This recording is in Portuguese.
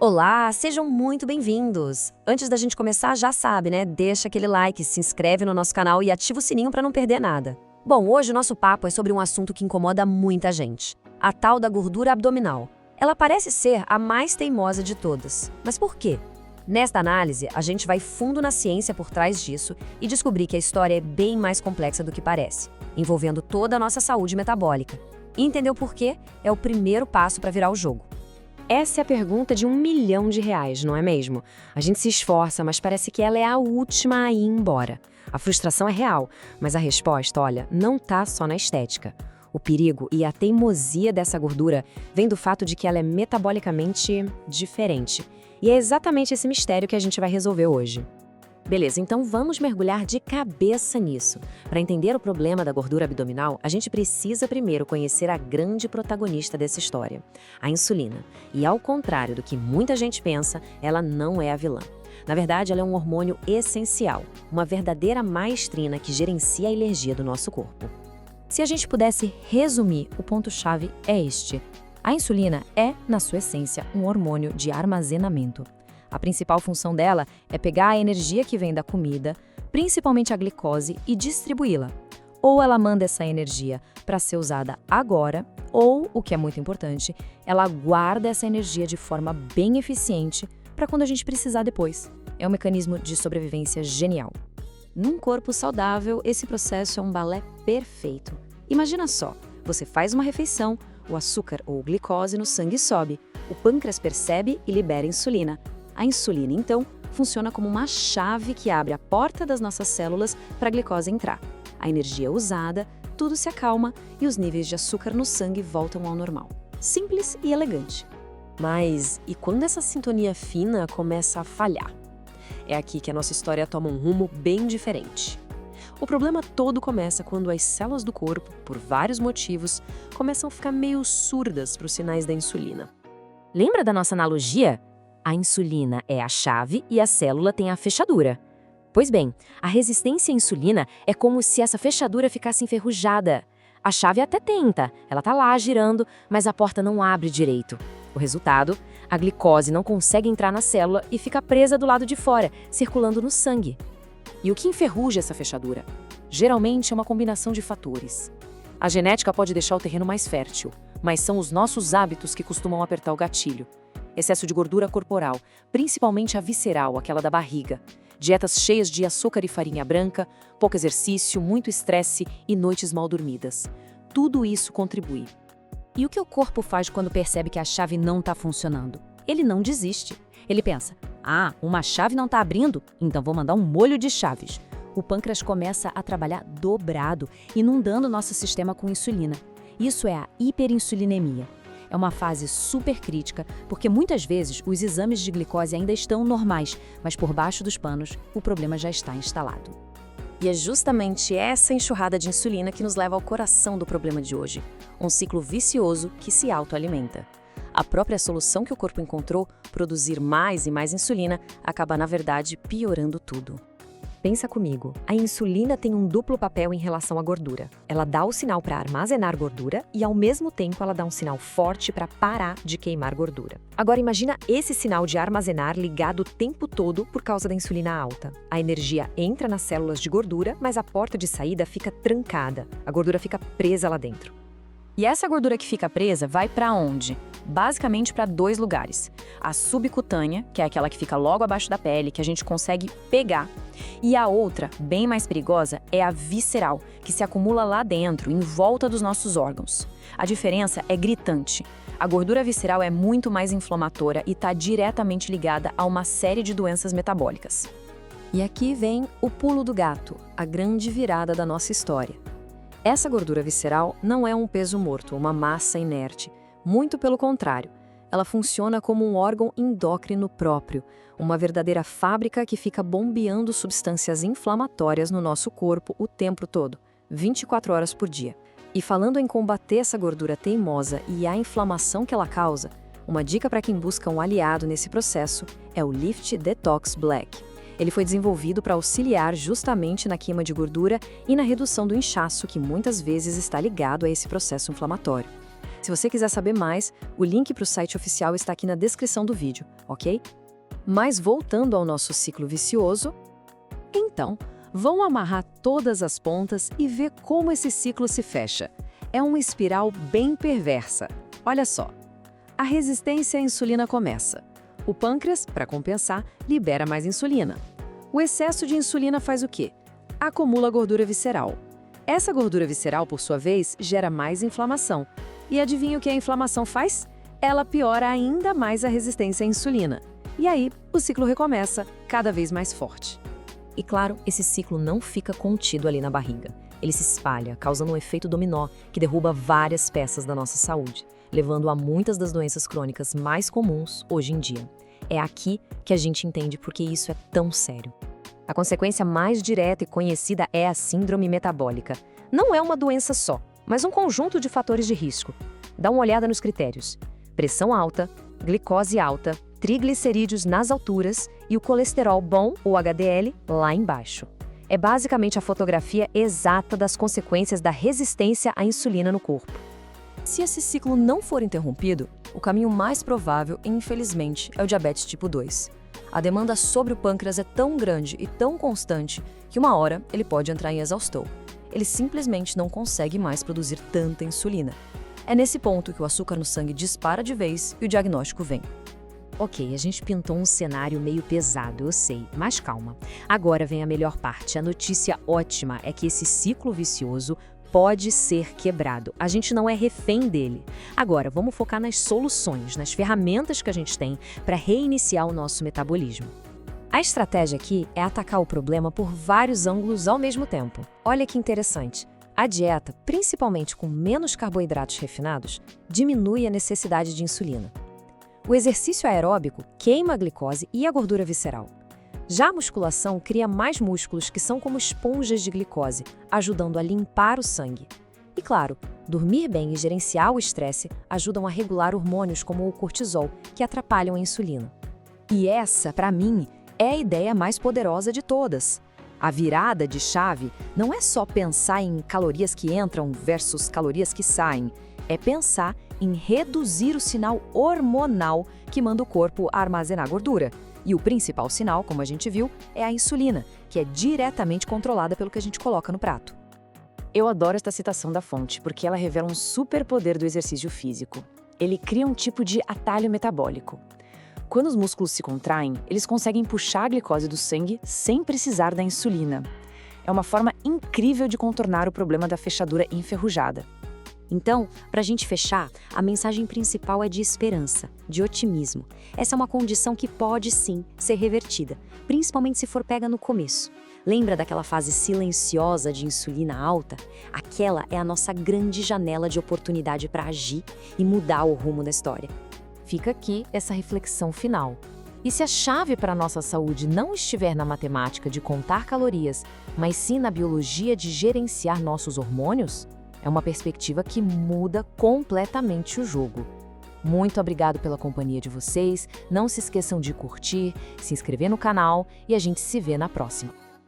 Olá, sejam muito bem-vindos! Antes da gente começar, já sabe, né? Deixa aquele like, se inscreve no nosso canal e ativa o sininho para não perder nada. Bom, hoje o nosso papo é sobre um assunto que incomoda muita gente. A tal da gordura abdominal. Ela parece ser a mais teimosa de todas. Mas por quê? Nesta análise, a gente vai fundo na ciência por trás disso e descobrir que a história é bem mais complexa do que parece, envolvendo toda a nossa saúde metabólica. E entender o porquê é o primeiro passo para virar o jogo. Essa é a pergunta de R$ 1 milhão, não é mesmo? A gente se esforça, mas parece que ela é a última a ir embora. A frustração é real, mas a resposta, olha, não tá só na estética. O perigo e a teimosia dessa gordura vem do fato de que ela é metabolicamente diferente. E é exatamente esse mistério que a gente vai resolver hoje. Beleza, então vamos mergulhar de cabeça nisso. Para entender o problema da gordura abdominal, a gente precisa primeiro conhecer a grande protagonista dessa história, a insulina. E ao contrário do que muita gente pensa, ela não é a vilã. Na verdade, ela é um hormônio essencial, uma verdadeira maestrina que gerencia a energia do nosso corpo. Se a gente pudesse resumir, o ponto-chave é este. A insulina é, na sua essência, um hormônio de armazenamento. A principal função dela é pegar a energia que vem da comida, principalmente a glicose, e distribuí-la. Ou ela manda essa energia para ser usada agora, ou, o que é muito importante, ela guarda essa energia de forma bem eficiente para quando a gente precisar depois. É um mecanismo de sobrevivência genial. Num corpo saudável, esse processo é um balé perfeito. Imagina só, você faz uma refeição, o açúcar ou glicose no sangue sobe, o pâncreas percebe e libera insulina. A insulina, então, funciona como uma chave que abre a porta das nossas células para a glicose entrar. A energia é usada, tudo se acalma e os níveis de açúcar no sangue voltam ao normal. Simples e elegante. Mas e quando essa sintonia fina começa a falhar? É aqui que a nossa história toma um rumo bem diferente. O problema todo começa quando as células do corpo, por vários motivos, começam a ficar meio surdas para os sinais da insulina. Lembra da nossa analogia? A insulina é a chave e a célula tem a fechadura. Pois bem, a resistência à insulina é como se essa fechadura ficasse enferrujada. A chave até tenta, ela tá lá girando, mas a porta não abre direito. O resultado? A glicose não consegue entrar na célula e fica presa do lado de fora, circulando no sangue. E o que enferruja essa fechadura? Geralmente é uma combinação de fatores. A genética pode deixar o terreno mais fértil, mas são os nossos hábitos que costumam apertar o gatilho. Excesso de gordura corporal, principalmente a visceral, aquela da barriga. Dietas cheias de açúcar e farinha branca, pouco exercício, muito estresse e noites mal dormidas. Tudo isso contribui. E o que o corpo faz quando percebe que a chave não está funcionando? Ele não desiste. Ele pensa, uma chave não está abrindo? Então vou mandar um molho de chaves. O pâncreas começa a trabalhar dobrado, inundando nosso sistema com insulina. Isso é a hiperinsulinemia. É uma fase super crítica, porque muitas vezes os exames de glicose ainda estão normais, mas por baixo dos panos, o problema já está instalado. E é justamente essa enxurrada de insulina que nos leva ao coração do problema de hoje, um ciclo vicioso que se autoalimenta. A própria solução que o corpo encontrou, produzir mais e mais insulina, acaba, na verdade, piorando tudo. Pensa comigo, a insulina tem um duplo papel em relação à gordura. Ela dá o sinal para armazenar gordura e, ao mesmo tempo, ela dá um sinal forte para parar de queimar gordura. Agora, imagina esse sinal de armazenar ligado o tempo todo por causa da insulina alta. A energia entra nas células de gordura, mas a porta de saída fica trancada. A gordura fica presa lá dentro. E essa gordura que fica presa vai para onde? Basicamente para dois lugares. A subcutânea, que é aquela que fica logo abaixo da pele, que a gente consegue pegar. E a outra, bem mais perigosa, é a visceral, que se acumula lá dentro, em volta dos nossos órgãos. A diferença é gritante. A gordura visceral é muito mais inflamatória e está diretamente ligada a uma série de doenças metabólicas. E aqui vem o pulo do gato, a grande virada da nossa história. Essa gordura visceral não é um peso morto, uma massa inerte. Muito pelo contrário, ela funciona como um órgão endócrino próprio, uma verdadeira fábrica que fica bombeando substâncias inflamatórias no nosso corpo o tempo todo, 24 horas por dia. E falando em combater essa gordura teimosa e a inflamação que ela causa, uma dica para quem busca um aliado nesse processo é o Lift Detox Black. Ele foi desenvolvido para auxiliar justamente na queima de gordura e na redução do inchaço que muitas vezes está ligado a esse processo inflamatório. Se você quiser saber mais, o link para o site oficial está aqui na descrição do vídeo, ok? Mas voltando ao nosso ciclo vicioso, então, vamos amarrar todas as pontas e ver como esse ciclo se fecha. É uma espiral bem perversa. Olha só. A resistência à insulina começa. O pâncreas, para compensar, libera mais insulina. O excesso de insulina faz o quê? Acumula gordura visceral. Essa gordura visceral, por sua vez, gera mais inflamação. E adivinha o que a inflamação faz? Ela piora ainda mais a resistência à insulina. E aí, o ciclo recomeça, cada vez mais forte. E claro, esse ciclo não fica contido ali na barriga. Ele se espalha, causando um efeito dominó que derruba várias peças da nossa saúde, levando a muitas das doenças crônicas mais comuns hoje em dia. É aqui que a gente entende por que isso é tão sério. A consequência mais direta e conhecida é a síndrome metabólica. Não é uma doença só, mas um conjunto de fatores de risco. Dá uma olhada nos critérios: pressão alta, glicose alta, triglicerídeos nas alturas e o colesterol bom, ou HDL, lá embaixo. É basicamente a fotografia exata das consequências da resistência à insulina no corpo. Se esse ciclo não for interrompido, o caminho mais provável, infelizmente, é o diabetes tipo 2. A demanda sobre o pâncreas é tão grande e tão constante que uma hora ele pode entrar em exaustão. Ele simplesmente não consegue mais produzir tanta insulina. É nesse ponto que o açúcar no sangue dispara de vez e o diagnóstico vem. Ok, a gente pintou um cenário meio pesado, eu sei, mas calma. Agora vem a melhor parte. A notícia ótima é que esse ciclo vicioso pode ser quebrado. A gente não é refém dele. Agora, vamos focar nas soluções, nas ferramentas que a gente tem para reiniciar o nosso metabolismo. A estratégia aqui é atacar o problema por vários ângulos ao mesmo tempo. Olha que interessante. A dieta, principalmente com menos carboidratos refinados, diminui a necessidade de insulina. O exercício aeróbico queima a glicose e a gordura visceral. Já a musculação cria mais músculos que são como esponjas de glicose, ajudando a limpar o sangue. E claro, dormir bem e gerenciar o estresse ajudam a regular hormônios como o cortisol, que atrapalham a insulina. E essa, para mim, é a ideia mais poderosa de todas. A virada de chave não é só pensar em calorias que entram versus calorias que saem, é pensar em reduzir o sinal hormonal que manda o corpo armazenar gordura. E o principal sinal, como a gente viu, é a insulina, que é diretamente controlada pelo que a gente coloca no prato. Eu adoro esta citação da fonte, porque ela revela um superpoder do exercício físico. Ele cria um tipo de atalho metabólico. Quando os músculos se contraem, eles conseguem puxar a glicose do sangue sem precisar da insulina. É uma forma incrível de contornar o problema da fechadura enferrujada. Então, para a gente fechar, a mensagem principal é de esperança, de otimismo. Essa é uma condição que pode sim ser revertida, principalmente se for pega no começo. Lembra daquela fase silenciosa de insulina alta? Aquela é a nossa grande janela de oportunidade para agir e mudar o rumo da história. Fica aqui essa reflexão final. E se a chave para a nossa saúde não estiver na matemática de contar calorias, mas sim na biologia de gerenciar nossos hormônios? É uma perspectiva que muda completamente o jogo. Muito obrigado pela companhia de vocês. Não se esqueçam de curtir, se inscrever no canal e a gente se vê na próxima.